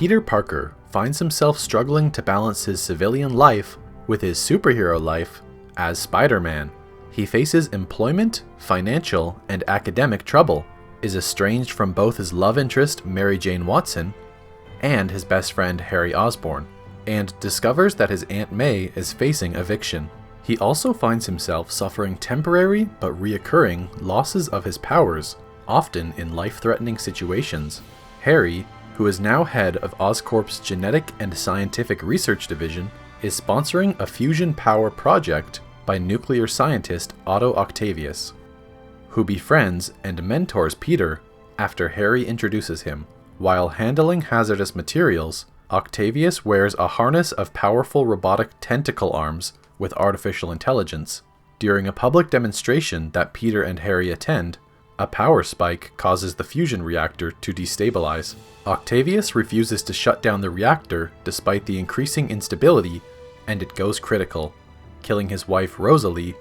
Peter Parker finds himself struggling to balance his civilian life with his superhero life as Spider-Man. He faces employment, financial, and academic trouble, is estranged from both his love interest Mary Jane Watson and his best friend Harry Osborn, and discovers that his Aunt May is facing eviction. He also finds himself suffering temporary but reoccurring losses of his powers, often in life-threatening situations. Harry, who is now head of Oscorp's Genetic and Scientific Research Division, is sponsoring a fusion power project by nuclear scientist Otto Octavius, who befriends and mentors Peter after Harry introduces him. While handling hazardous materials, Octavius wears a harness of powerful robotic tentacle arms with artificial intelligence. During a public demonstration that Peter and Harry attend, a power spike causes the fusion reactor to destabilize. Octavius refuses to shut down the reactor despite the increasing instability, and it goes critical, killing his wife Rosalie,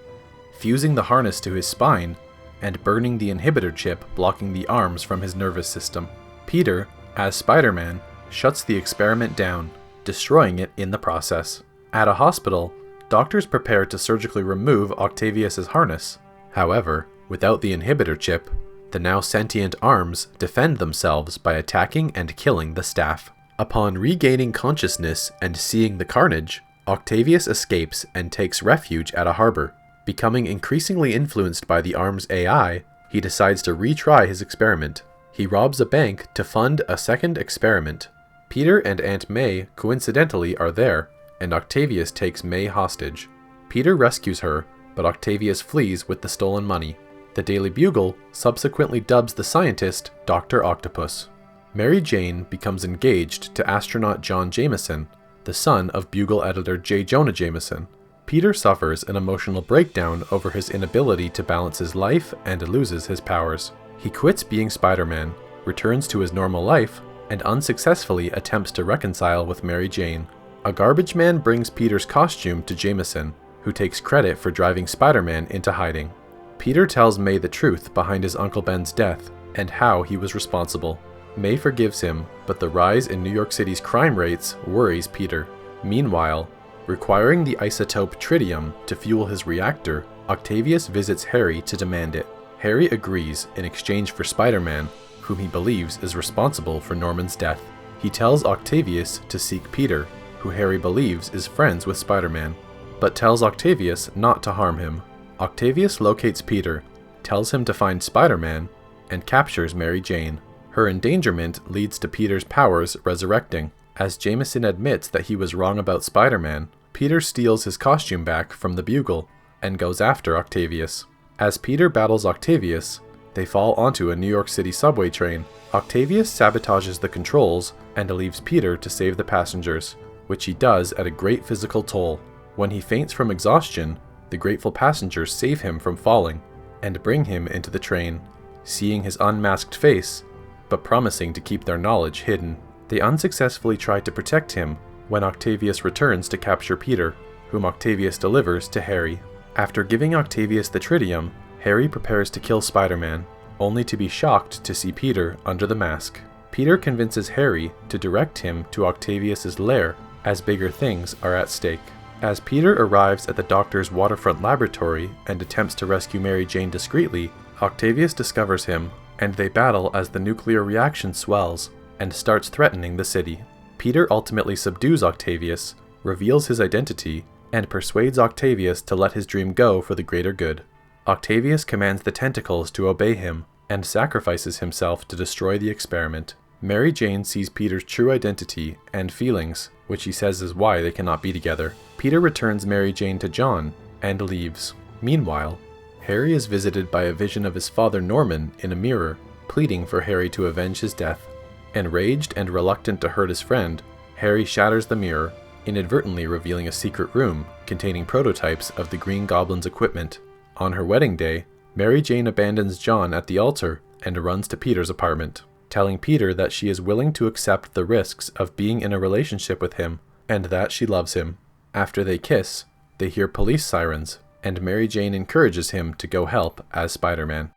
fusing the harness to his spine, and burning the inhibitor chip blocking the arms from his nervous system. Peter, as Spider-Man, shuts the experiment down, destroying it in the process. At a hospital, doctors prepare to surgically remove Octavius's harness. However, without the inhibitor chip, the now sentient arms defend themselves by attacking and killing the staff. Upon regaining consciousness and seeing the carnage, Octavius escapes and takes refuge at a harbor. Becoming increasingly influenced by the arm's AI, he decides to retry his experiment. He robs a bank to fund a second experiment. Peter and Aunt May coincidentally are there, and Octavius takes May hostage. Peter rescues her, but Octavius flees with the stolen money. The Daily Bugle subsequently dubs the scientist Dr. Octopus. Mary Jane becomes engaged to astronaut John Jameson, the son of Bugle editor J. Jonah Jameson. Peter suffers an emotional breakdown over his inability to balance his life and loses his powers. He quits being Spider-Man, returns to his normal life, and unsuccessfully attempts to reconcile with Mary Jane. A garbage man brings Peter's costume to Jameson, who takes credit for driving Spider-Man into hiding. Peter tells May the truth behind his Uncle Ben's death and how he was responsible. May forgives him, but the rise in New York City's crime rates worries Peter. Meanwhile, requiring the isotope tritium to fuel his reactor, Octavius visits Harry to demand it. Harry agrees in exchange for Spider-Man, whom he believes is responsible for Norman's death. He tells Octavius to seek Peter, who Harry believes is friends with Spider-Man, but tells Octavius not to harm him. Octavius locates Peter, tells him to find Spider-Man, and captures Mary Jane. Her endangerment leads to Peter's powers resurrecting. As Jameson admits that he was wrong about Spider-Man, Peter steals his costume back from the Bugle and goes after Octavius. As Peter battles Octavius, they fall onto a New York City subway train. Octavius sabotages the controls and leaves Peter to save the passengers, which he does at a great physical toll. When he faints from exhaustion, the grateful passengers save him from falling and bring him into the train, seeing his unmasked face, but promising to keep their knowledge hidden. They unsuccessfully try to protect him when Octavius returns to capture Peter, whom Octavius delivers to Harry. After giving Octavius the tritium, Harry prepares to kill Spider-Man, only to be shocked to see Peter under the mask. Peter convinces Harry to direct him to Octavius's lair, as bigger things are at stake. As Peter arrives at the doctor's waterfront laboratory and attempts to rescue Mary Jane discreetly, Octavius discovers him, and they battle as the nuclear reaction swells and starts threatening the city. Peter ultimately subdues Octavius, reveals his identity, and persuades Octavius to let his dream go for the greater good. Octavius commands the tentacles to obey him, and sacrifices himself to destroy the experiment. Mary Jane sees Peter's true identity and feelings, which he says is why they cannot be together. Peter returns Mary Jane to John, and leaves. Meanwhile, Harry is visited by a vision of his father Norman in a mirror, pleading for Harry to avenge his death. Enraged and reluctant to hurt his friend, Harry shatters the mirror, inadvertently revealing a secret room containing prototypes of the Green Goblin's equipment. On her wedding day, Mary Jane abandons John at the altar and runs to Peter's apartment, telling Peter that she is willing to accept the risks of being in a relationship with him and that she loves him. After they kiss, they hear police sirens, and Mary Jane encourages him to go help as Spider-Man.